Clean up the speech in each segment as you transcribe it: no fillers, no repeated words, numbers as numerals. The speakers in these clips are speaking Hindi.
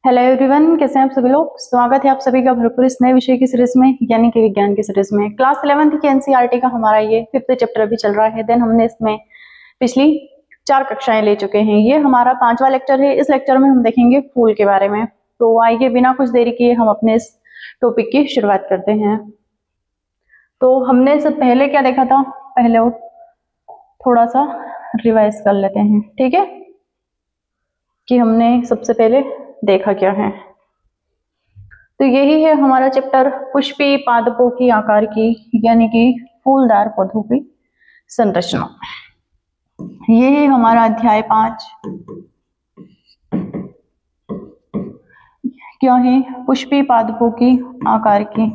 हेलो एवरीवन, कैसे हैं आप सभी लोग। स्वागत है आप सभी का भरपूर इस नए विषय की सीरीज में, यानी कि विज्ञान की सीरीज में। क्लास 11th की एनसीईआरटी का हमारा ये 5th चैप्टर अभी चल रहा है। देन हमने इसमें पिछली 4 कक्षाएं ले चुके हैं। ये हमारा 5वां लेक्चर है। इस लेक्चर में हम देखेंगे फूल के बारे में। तो आइए बिना कुछ देरी किए हम अपने इस टॉपिक की शुरुआत करते हैं। तो हमने सब पहले क्या देखा था, पहले वो थोड़ा सा रिवाइज कर लेते हैं, ठीक है, कि हमने सबसे पहले देखा क्या है। तो यही है हमारा चैप्टर, पुष्पी पादपों की आकार की, यानी कि फूलदार पौधों की संरचना। ये है हमारा अध्याय 5। क्या है? पुष्पी पादपों की आकार की।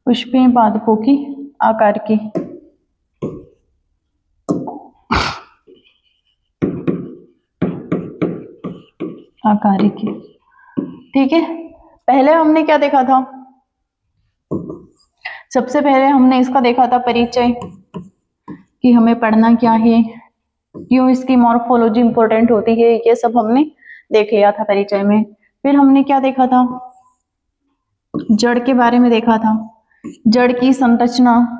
पुष्पी पादपों की आकार की। आकार की, ठीक है। पहले हमने क्या देखा था? सबसे पहले हमने इसका देखा था परिचय, कि हमें पढ़ना क्या है, क्यों इसकी मॉर्फोलॉजी इंपॉर्टेंट होती है, ये सब हमने देख लिया था परिचय में। फिर हमने क्या देखा था? जड़ के बारे में देखा था, जड़ की संरचना।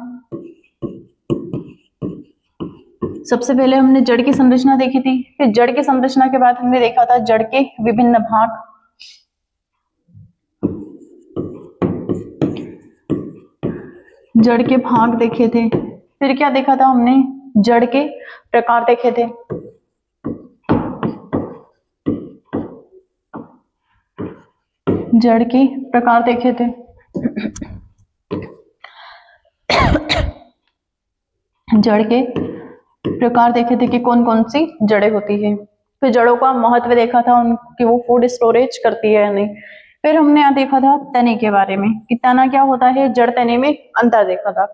सबसे पहले हमने जड़ की संरचना देखी थी। फिर जड़ की संरचना के बाद हमने देखा था जड़ के विभिन्न भाग। जड़ के भाग देखे थे। फिर क्या देखा था हमने? जड़ के प्रकार देखे थे। जड़ के प्रकार देखे थे। जड़ के प्रकार देखे थे कि कौन कौन सी जड़ें होती है। फिर जड़ों का महत्व देखा था, उनकी वो फूड स्टोरेज करती है या नहीं। फिर हमने यहाँ देखा था तने के बारे में, कि तना क्या होता है, जड़ तने में अंतर देखा था।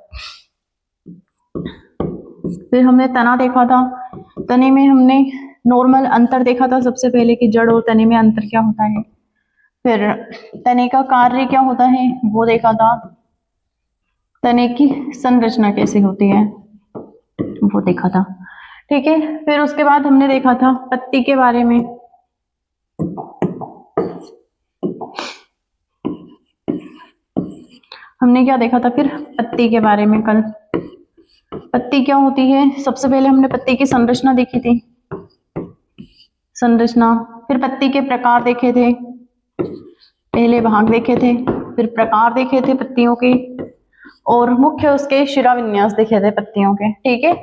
फिर हमने तना देखा था, तने में हमने नॉर्मल अंतर देखा था सबसे पहले, कि जड़ और तने में अंतर क्या होता है। फिर तने का कार्य क्या होता है वो देखा था। तने की संरचना कैसे होती है वो देखा था, ठीक है। फिर उसके बाद हमने देखा था पत्ती के बारे में। हमने क्या देखा था फिर? पत्ती के बारे में कल। पत्ती क्या होती है? सबसे पहले हमने पत्ती की संरचना देखी थी, संरचना। फिर पत्ती के प्रकार देखे थे, पहले भाग देखे थे, फिर प्रकार देखे थे पत्तियों के, और मुख्य उसके शिरा विन्यास देखे थे पत्तियों के, ठीक है।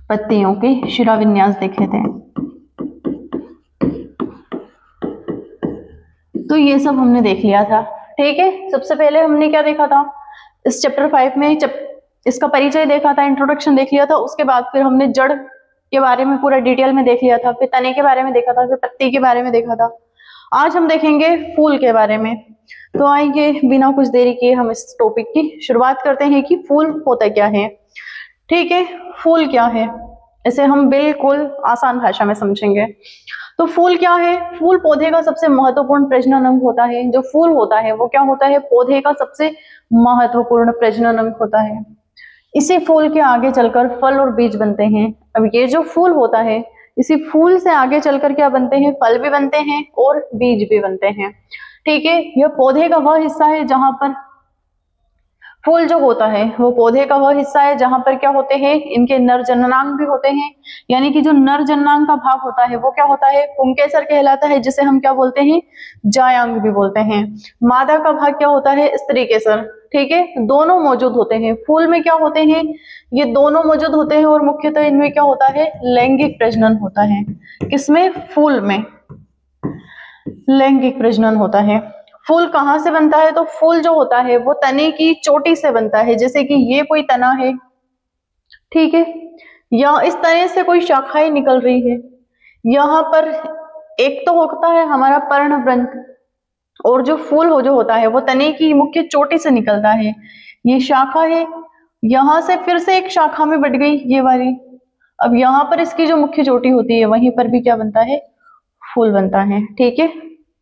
पत्तियों के शिरा विन्यास देखे थे। तो ये सब हमने देख लिया था, ठीक है। सबसे पहले हमने क्या देखा था इस चैप्टर 5 में? इसका परिचय देखा था, इंट्रोडक्शन देख लिया था। उसके बाद फिर हमने जड़ के बारे में पूरा डिटेल में देख लिया था, फिर तने के बारे में देखा था, फिर पत्ती के बारे में देखा था। आज हम देखेंगे फूल के बारे में। तो आइए बिना कुछ देरी किए हम इस टॉपिक की शुरुआत करते हैं कि फूल होता क्या है, ठीक है। फूल क्या है, इसे हम बिल्कुल आसान भाषा में समझेंगे। तो फूल क्या है? फूल पौधे का सबसे महत्वपूर्ण प्रजनन अंग होता है। जो फूल होता है वो क्या होता है? पौधे का सबसे महत्वपूर्ण प्रजनन अंग होता है। इसी फूल के आगे चलकर फल और बीज बनते हैं। अब ये जो फूल होता है, इसी फूल से आगे चलकर क्या बनते हैं? फल भी बनते हैं और बीज भी बनते हैं, ठीक है। यह पौधे का वह हिस्सा है जहां पर फूल जो होता है, वो पौधे का वह हिस्सा है जहां पर क्या होते हैं? इनके नर जननांग भी होते हैं। यानी कि जो नर जननांग का भाग होता है वो क्या होता है? पुंकेसर कहलाता है, जिसे हम क्या बोलते हैं? जायांग भी बोलते हैं। मादा का भाग क्या होता है? स्त्रीकेसर, ठीक है। दोनों मौजूद होते हैं फूल में। क्या होते हैं? ये दोनों मौजूद होते हैं, और मुख्यतः इनमें क्या होता है? लैंगिक प्रजनन होता है। किसमें? फूल में लैंगिक प्रजनन होता है। फूल कहाँ से बनता है? तो फूल जो होता है वो तने की चोटी से बनता है। जैसे कि ये कोई तना है, ठीक है, या इस तने से कोई शाखाएं निकल रही है। यहाँ पर एक तो होता है हमारा पर्णवृंत, और जो फूल हो जो होता है वो तने की मुख्य चोटी से निकलता है। ये शाखा है, यहां से फिर से एक शाखा में बढ़ गई ये वाली। अब यहाँ पर इसकी जो मुख्य चोटी होती है वहीं पर भी क्या बनता है? फूल बनता है, ठीक है।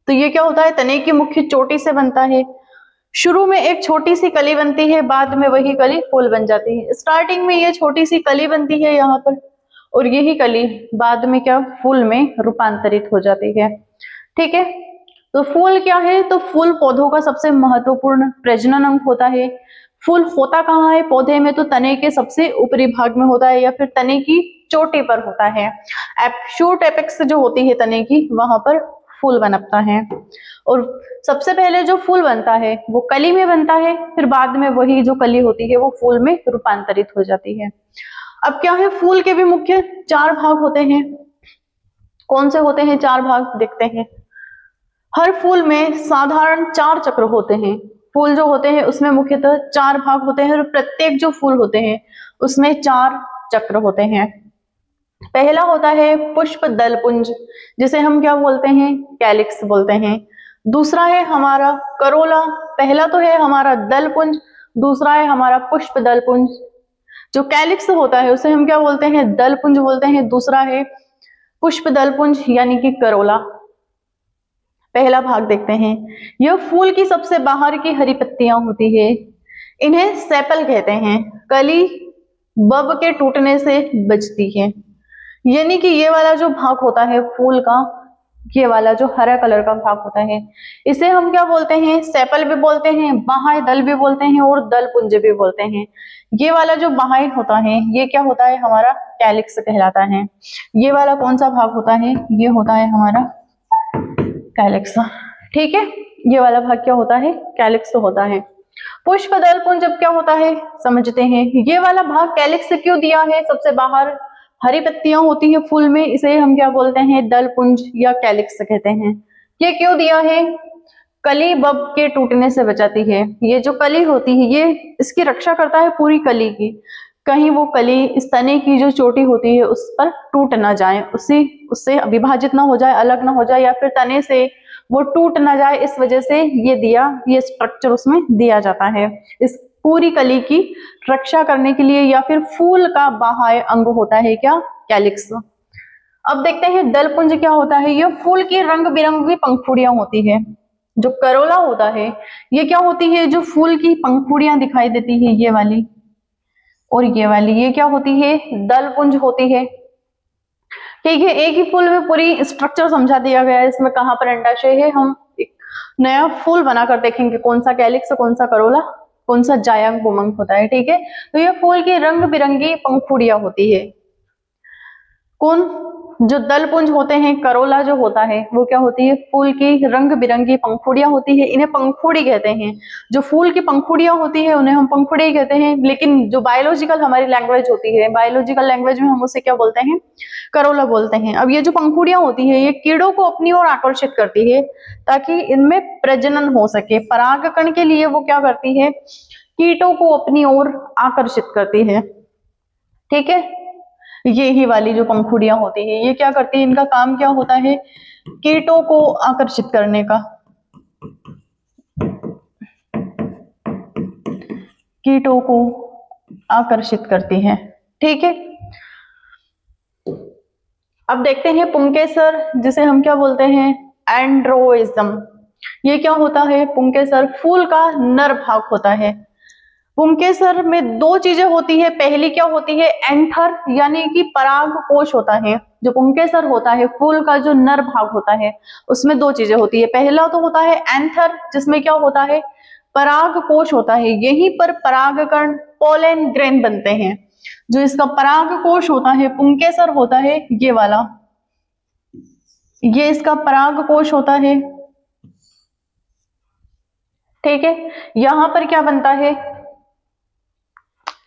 तो ये क्या होता है? तने की मुख्य चोटी से बनता है। शुरू में एक छोटी सी कली बनती है, बाद में वही कली फूल बन जाती है। स्टार्टिंग में ये छोटी सी कली बनती है यहाँ पर, और यही कली बाद में क्या फूल में रूपांतरित हो जाती है। ठीक है, तो फूल क्या है, तो फूल पौधों का सबसे महत्वपूर्ण प्रजनन अंग होता है। फूल होता कहाँ है पौधे में, तो तने के सबसे ऊपरी भाग में होता है, या फिर तने की चोटी पर होता है। शूट एपेक्स जो होती है तने की, वहां पर फूल बनता है। और सबसे पहले जो फूल बनता है वो कली में बनता है, फिर बाद में वही जो कली होती है वो फूल में रूपांतरित हो जाती है। अब क्या है, फूल के भी मुख्य 4 भाग होते हैं। कौन से होते हैं 4 भाग, देखते हैं। हर फूल में साधारण 4 चक्र होते हैं। फूल जो होते हैं उसमें मुख्यतः 4 भाग होते हैं, और प्रत्येक जो फूल होते हैं उसमें 4 चक्र होते हैं। पहला होता है पुष्प दल पुंज, जिसे हम क्या बोलते हैं, कैलिक्स बोलते हैं। दूसरा है हमारा करोला। पहला तो है हमारा दल पुंज, दूसरा है हमारा पुष्प दल पुंज। जो कैलिक्स होता है उसे हम क्या बोलते हैं, दल पुंज बोलते हैं। दूसरा है पुष्प दल पुंज यानी कि करोला। पहला भाग देखते हैं। यह फूल की सबसे बाहर की हरी पत्तियां होती है, इन्हें सेपल कहते हैं। कली बब के टूटने से बचती है, यानी कि ये वाला जो भाग होता है फूल का, ये वाला जो हरा कलर का भाग होता है, इसे हम क्या बोलते हैं, सेपल भी बोलते हैं, बाह्य दल भी बोलते हैं, और दल पुंज भी बोलते हैं। ये वाला जो बाह्य होता है ये क्या होता है, हमारा कैलिक्स कहलाता है। ये वाला कौन सा भाग होता है, ये होता है हमारा कैलिक्स। ठीक है, ये वाला भाग क्या होता है, कैलिक्स होता है। पुष्प दल पुंज अब क्या होता है समझते हैं। ये वाला भाग कैलिक्स क्यों दिया है, सबसे बाहर हरी पत्तियां होती है फूल में, इसे हम क्या बोलते हैं, दल पुंज या कैलिक्स कहते हैं। ये क्यों दिया है, कली बब के टूटने से बचाती है। ये जो कली होती है ये इसकी रक्षा करता है पूरी कली की, कहीं वो कली इस तने की जो चोटी होती है उस पर टूट ना जाए, उससे विभाजित ना हो जाए, अलग ना हो जाए, या फिर तने से वो टूट ना जाए। इस वजह से ये स्ट्रक्चर उसमें दिया जाता है, इस पूरी कली की रक्षा करने के लिए, या फिर फूल का बाह्य अंग होता है क्या, कैलिक्स। अब देखते हैं दल पुंज क्या होता है। यह फूल की रंग बिरंगी पंखुड़ियां होती है। जो करोला होता है ये क्या होती है, जो फूल की पंखुड़ियां दिखाई देती है ये वाली और ये वाली, ये क्या होती है, दल पुंज होती है। ठीक है, एक ही फूल में पूरी स्ट्रक्चर समझा दिया गया है, इसमें कहाँ पर अंडाशय है। हम एक नया फूल बनाकर देखेंगे कौन सा कैलिक्स, कौन सा करोला, कौन सा जायंग पुमंग होता है। ठीक है, तो ये फूल की रंग बिरंगी पंखुड़ियां होती है। कौन, जो दल पुंज होते हैं, करोला जो होता है वो क्या होती है, फूल की रंग बिरंगी पंखुड़ियां होती है, इन्हें पंखुड़ी कहते हैं। जो फूल की पंखुड़ियां होती है उन्हें हम पंखुड़ी कहते हैं, लेकिन जो बायोलॉजिकल हमारी लैंग्वेज होती है, बायोलॉजिकल लैंग्वेज में हम उसे क्या बोलते हैं, करोला बोलते हैं। अब ये जो पंखुड़ियां होती है ये कीड़ों को अपनी ओर आकर्षित करती है ताकि इनमें प्रजनन हो सके। परागकण के लिए वो क्या करती है, कीटों को अपनी ओर आकर्षित करती है। ठीक है, ये ही वाली जो पंखुड़ियां होती है ये क्या करती है, इनका काम क्या होता है, कीटों को आकर्षित करने का, कीटों को आकर्षित करती है। ठीक है, अब देखते हैं पुंकेसर, जिसे हम क्या बोलते हैं, एंड्रोइज्म। ये क्या होता है, पुंकेसर फूल का नर भाग होता है। पुंकेसर में 2 चीजें होती है। पहली क्या होती है, एंथर यानी कि पराग कोश होता है। जो पुंकेसर होता है फूल का जो नर भाग होता है उसमें 2 चीजें होती है। पहला तो होता है एंथर, जिसमें क्या होता है, पराग कोश होता है, यहीं पर परागकण पोलन ग्रेन बनते हैं। जो इसका पराग कोश होता है पुंकेसर होता है ये वाला, ये इसका पराग कोश होता है। ठीक है, यहां पर क्या बनता है,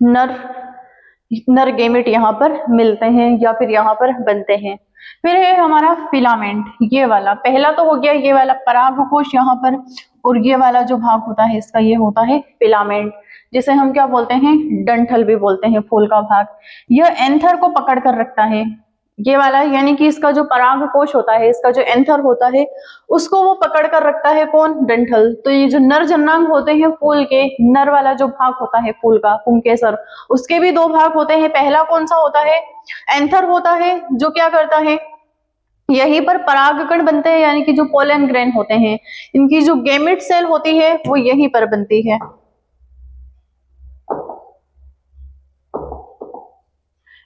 नर गेमेट यहां पर मिलते हैं या फिर यहां पर बनते हैं। फिर है हमारा फिलामेंट, ये वाला पहला तो हो गया, ये वाला परागकोश यहाँ पर, और ये वाला जो भाग होता है इसका ये होता है फिलामेंट, जिसे हम क्या बोलते हैं, डंठल भी बोलते हैं फूल का भाग। यह एंथर को पकड़ कर रखता है, ये वाला, यानी कि इसका जो परागकोश होता है, इसका जो एंथर होता है उसको वो पकड़ कर रखता है, कौन, डंठल। तो ये जो नर जन्नांग होते हैं फूल के, नर वाला जो भाग होता है फूल का पुंकेसर, उसके भी 2 भाग होते हैं। पहला कौन सा होता है, एंथर होता है, जो क्या करता है, यहीं पर परागकण बनते हैं, यानी कि जो पोलन ग्रेन होते हैं, इनकी जो गेमेट सेल होती है वो यहीं पर बनती है।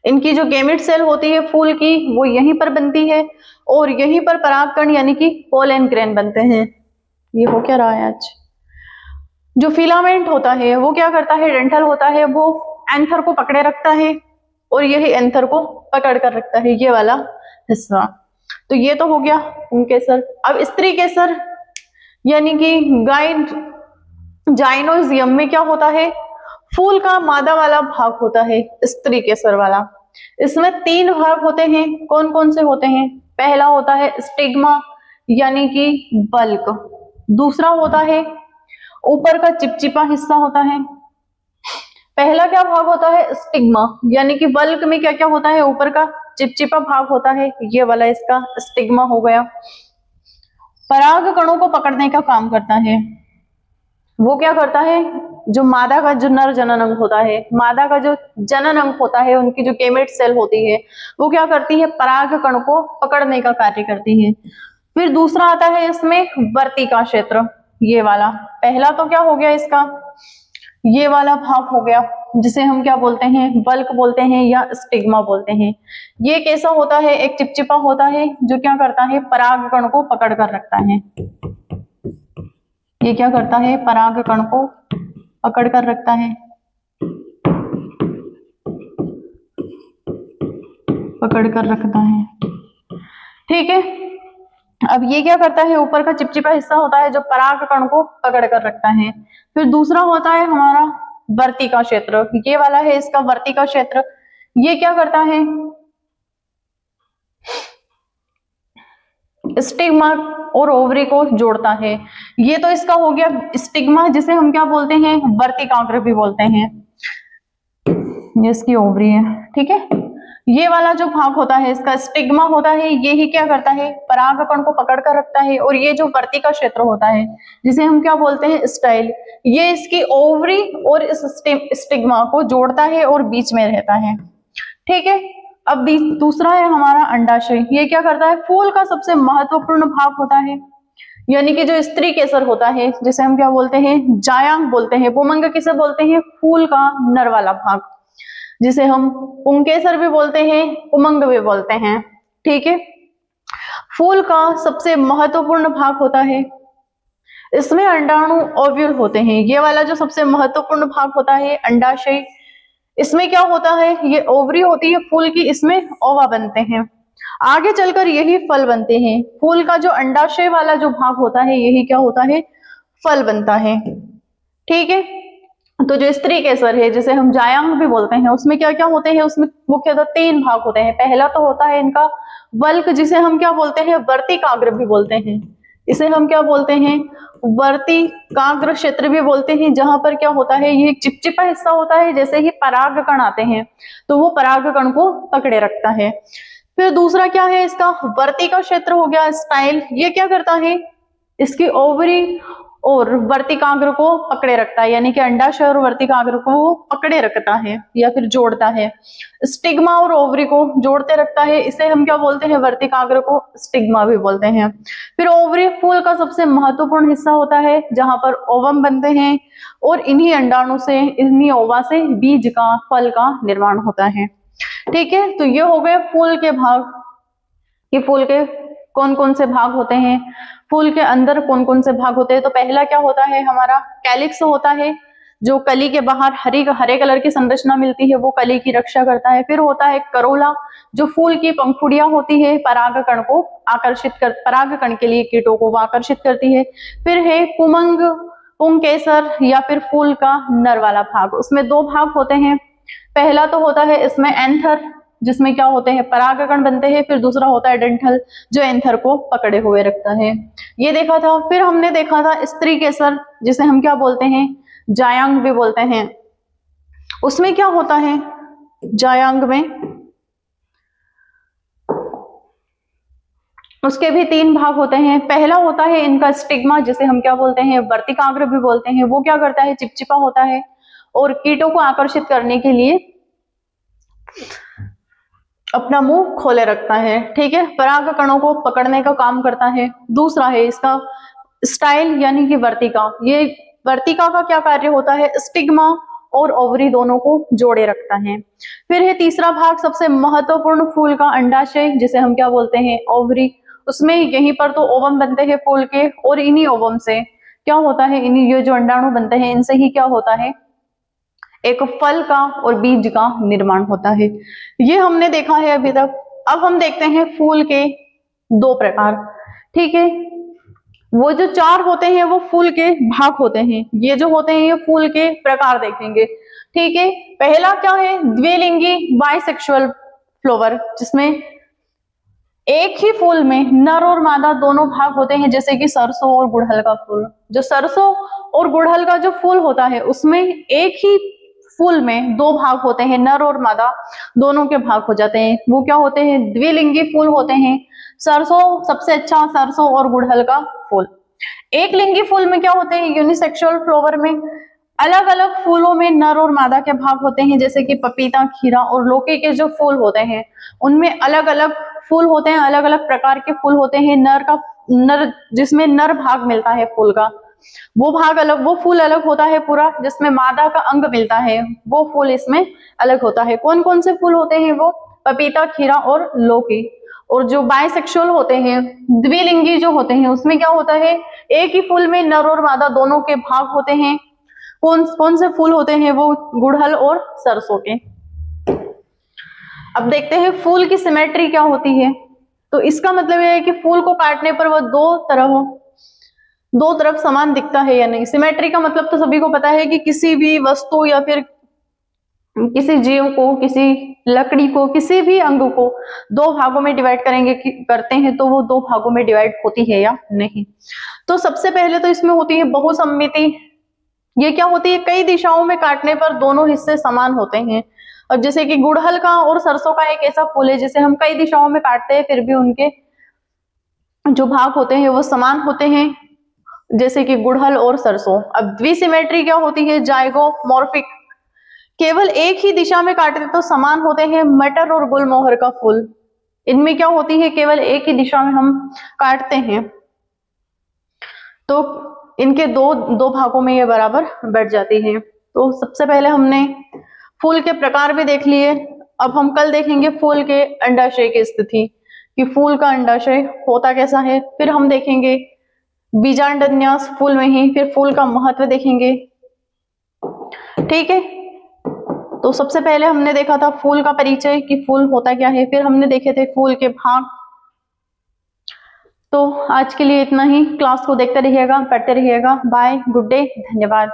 इनकी जो गेमेट सेल होती है फूल की वो यहीं पर बनती है, और यहीं पर परागकण यानी कि पोलन ग्रेन बनते हैं। ये हो क्या रहा है आज? जो फिलामेंट होता है वो क्या करता है, डेंटल होता है, वो एंथर को पकड़े रखता है, और यही एंथर को पकड़ कर रखता है, ये वाला हिस्सा। तो ये तो हो गया पुंकेसर। अब स्त्री केसर यानी कि जाइनोजियम में क्या होता है, फूल का मादा वाला भाग होता है स्त्री केसर वाला। इसमें 3 भाग होते हैं, कौन कौन से होते हैं? पहला होता है स्टिग्मा यानी कि बल्क, दूसरा होता है ऊपर का चिपचिपा हिस्सा होता है। पहला क्या भाग होता है? स्टिग्मा, यानी कि बल्क में क्या क्या होता है, ऊपर का चिपचिपा भाग होता है, ये वाला इसका स्टिग्मा हो गया। पराग कणों को पकड़ने का काम करता है। वो क्या करता है, जो मादा का जो नर जनन अंग होता है, मादा का जो जनन अंग होता है, उनकी जो गेमेट सेल होती है वो क्या करती है, पराग कण को पकड़ने का कार्य करती है। फिर दूसरा आता है इसमें वर्तिका क्षेत्र, ये वाला। पहला तो क्या हो गया इसका, ये वाला भाग हो गया जिसे हम क्या बोलते हैं, बल्क बोलते हैं या स्टिग्मा बोलते हैं। ये कैसा होता है, एक चिपचिपा होता है जो क्या करता है, पराग कण को पकड़ कर रखता है। ये क्या करता है, पराग कण को पकड़ कर रखता है, पकड़ कर रखता है, ठीक है। अब ये क्या करता है, ऊपर का चिपचिपा हिस्सा होता है जो पराग कण को पकड़ कर रखता है। फिर दूसरा होता है हमारा वर्तिका क्षेत्र, ये वाला है इसका वर्तिका क्षेत्र। ये क्या करता है, स्टिग्मा और ओवरी को जोड़ता है। ये तो इसका हो गया स्टिग्मा, जिसे हम क्या बोलते हैं, वर्तिकाग्र भी बोलते हैं। ये इसकी ओवरी है, ठीक है। ये वाला जो भाग होता है इसका स्टिग्मा होता है, ये ही क्या करता है, परागकण को पकड़ कर रखता है। और ये जो वर्तिका क्षेत्र होता है जिसे हम क्या बोलते हैं, स्टाइल, ये इसकी ओवरी और इस स्टिग्मा को जोड़ता है और बीच में रहता है, ठीक है। अब दूसरा है हमारा अंडाशय। ये क्या करता है, फूल का सबसे महत्वपूर्ण भाग होता है, यानी कि जो स्त्री केसर होता है जिसे हम क्या बोलते हैं, जायांग बोलते हैं। पुमंग किसे बोलते हैं, फूल का नर वाला भाग, जिसे हम पुंकेसर भी बोलते हैं, पुमंग भी बोलते हैं, ठीक है। फूल का सबसे महत्वपूर्ण भाग होता है, इसमें अंडाणु ओव्यूल होते हैं। ये वाला जो सबसे महत्वपूर्ण भाग होता है अंडाशय, इसमें क्या होता है, ये ओवरी होती है फूल की, इसमें ओवा बनते हैं, आगे चलकर यही फल बनते हैं। फूल का जो अंडाशय वाला जो भाग होता है यही क्या होता है, फल बनता है, ठीक है। तो जो स्त्री केसर है जिसे हम जायांग भी बोलते हैं, उसमें क्या क्या होते हैं, उसमें मुख्यतः 3 भाग होते हैं। पहला तो होता है इनका बल्क, जिसे हम क्या बोलते हैं, वर्तिकाग्र भी बोलते हैं। इसे हम क्या बोलते हैं, वर्तिकाग्र क्षेत्र भी बोलते हैं, जहां पर क्या होता है, ये एक चिपचिपा हिस्सा होता है, जैसे ही पराग कण आते हैं तो वो पराग कण को पकड़े रखता है। फिर दूसरा क्या है इसका, वर्तिका क्षेत्र हो गया, स्टाइल। ये क्या करता है, इसकी ओवरी और वर्तिकाग्र को पकड़े रखता है, यानी कि अंडाशय और वर्तिकाग्र को वो पकड़े रखता है या फिर जोड़ता है। स्टिग्मा और ओवरी को जोड़ते रखता है, इसे हम क्या बोलते हैं, वर्तिकाग्र को स्टिग्मा भी बोलते हैं। फिर ओवरी फूल का सबसे महत्वपूर्ण हिस्सा होता है जहां पर ओवम बनते हैं, और इन्हीं अंडाणु से, इन्हीं ओवा से बीज का, फल का निर्माण होता है, ठीक है। तो ये हो गए फूल के भाग। ये फूल के कौन कौन से भाग होते हैं, फूल के अंदर कौन कौन से भाग होते हैं। तो पहला क्या होता है हमारा, कैलिक्स होता है, जो कली के बाहर हरे कलर की संरचना मिलती है, वो कली की रक्षा करता है। फिर होता है करोला, जो फूल की पंखुड़ियां होती है, परागकण को आकर्षित कर, परागकण के लिए कीटों को आकर्षित करती है। फिर है पुमंग, पुंकेसर या फिर फूल का नर वाला भाग। उसमें 2 भाग होते हैं। पहला तो होता है इसमें एंथर, जिसमें क्या होते हैं, परागकण बनते हैं। फिर दूसरा होता है डंठल, जो एंथर को पकड़े हुए रखता है, ये देखा था। फिर हमने देखा था स्त्री केसर, जिसे हम क्या बोलते हैं, जायांग भी बोलते हैं। उसमें क्या होता है, जायांग में उसके भी 3 भाग होते हैं। पहला होता है इनका स्टिग्मा, जिसे हम क्या बोलते हैं, वर्तिकाग्र भी बोलते हैं। वो क्या करता है, चिपचिपा होता है और कीटों को आकर्षित करने के लिए अपना मुंह खोले रखता है, ठीक है, पराग कणों को पकड़ने का काम करता है। दूसरा है इसका स्टाइल यानी कि वर्तिका। ये वर्तिका का क्या कार्य होता है, स्टिग्मा और ओवरी दोनों को जोड़े रखता है। फिर है तीसरा भाग सबसे महत्वपूर्ण फूल का अंडाशय, जिसे हम क्या बोलते हैं, ओवरी। उसमें यहीं पर तो ओवम बनते हैं फूल के, और इन्हीं ओवम से क्या होता है, इन्हीं ये जो अंडाणु बनते हैं इनसे ही क्या होता है, एक फल का और बीज का निर्माण होता है। ये हमने देखा है अभी तक। अब हम देखते हैं फूल के दो प्रकार, ठीक है। वो जो चार होते हैं वो फूल के भाग होते हैं, ये जो होते हैं ये फूल के प्रकार देखेंगे, ठीक है। पहला क्या है, द्विलिंगी बाइसेक्सुअल फ्लावर, जिसमें एक ही फूल में नर और मादा दोनों भाग होते हैं, जैसे कि सरसों और गुड़हल का फूल। जो सरसों और गुड़हल का जो फूल होता है उसमें एक ही फूल में दो भाग होते हैं, नर और मादा दोनों के भाग हो जाते हैं, वो क्या होते हैं, द्विलिंगी फूल होते हैं। सरसों सबसे अच्छा, सरसों और गुड़हल का फूल। एक लिंगी फूल में क्या होते हैं, यूनिसेक्सुअल फ्लावर में अलग अलग फूलों में नर और मादा के भाग होते हैं, जैसे कि पपीता, खीरा और लौकी के जो फूल होते हैं उनमें अलग अलग फूल होते हैं, अलग अलग प्रकार के फूल होते हैं। नर जिसमें नर भाग मिलता है फूल का, वो भाग अलग, वो फूल अलग होता है पूरा। जिसमें मादा का अंग मिलता है वो फूल इसमें अलग होता है। कौन कौन से फूल होते हैं वो, पपीता, खीरा और लौकी। और जो बाइसेक्सुअल होते हैं, द्विलिंगी जो होते हैं, उसमें क्या होता है, एक ही फूल में नर और मादा दोनों के भाग होते हैं। कौन कौन से फूल होते हैं वो, गुड़हल और सरसों के। अब देखते हैं फूल की सिमेट्री क्या होती है। तो इसका मतलब यह है कि फूल को काटने पर वह दो तरफ समान दिखता है या नहीं। सिमेट्री का मतलब तो सभी को पता है कि किसी भी वस्तु या फिर किसी जीव को, किसी लकड़ी को, किसी भी अंग को दो भागों में डिवाइड करते हैं तो वो दो भागों में डिवाइड होती है या नहीं। तो सबसे पहले तो इसमें होती है बहुसम्मिति। ये क्या होती है, कई दिशाओं में काटने पर दोनों हिस्से समान होते हैं। अब जैसे कि गुड़हल का और सरसों का एक ऐसा फूल है जिसे हम कई दिशाओं में काटते हैं फिर भी उनके जो भाग होते हैं वो समान होते हैं, जैसे कि गुड़हल और सरसों। अब द्विसिमेट्री क्या होती है, जाइगोमॉर्फिक। केवल एक ही दिशा में काटते तो समान होते हैं मटर और गुलमोहर का फूल। इनमें क्या होती है, केवल एक ही दिशा में हम काटते हैं तो इनके दो भागों में ये बराबर बैठ जाती है। तो सबसे पहले हमने फूल के प्रकार भी देख लिए। अब हम कल देखेंगे फूल के अंडाशय की स्थिति, कि फूल का अंडाशय होता कैसा है। फिर हम देखेंगे बीजांडन्यास फूल में ही, फिर फूल का महत्व देखेंगे, ठीक है। तो सबसे पहले हमने देखा था फूल का परिचय, कि फूल होता क्या है। फिर हमने देखे थे फूल के भाग। तो आज के लिए इतना ही। क्लास को देखते रहिएगा, पढ़ते रहिएगा। बाय, गुड डे, धन्यवाद।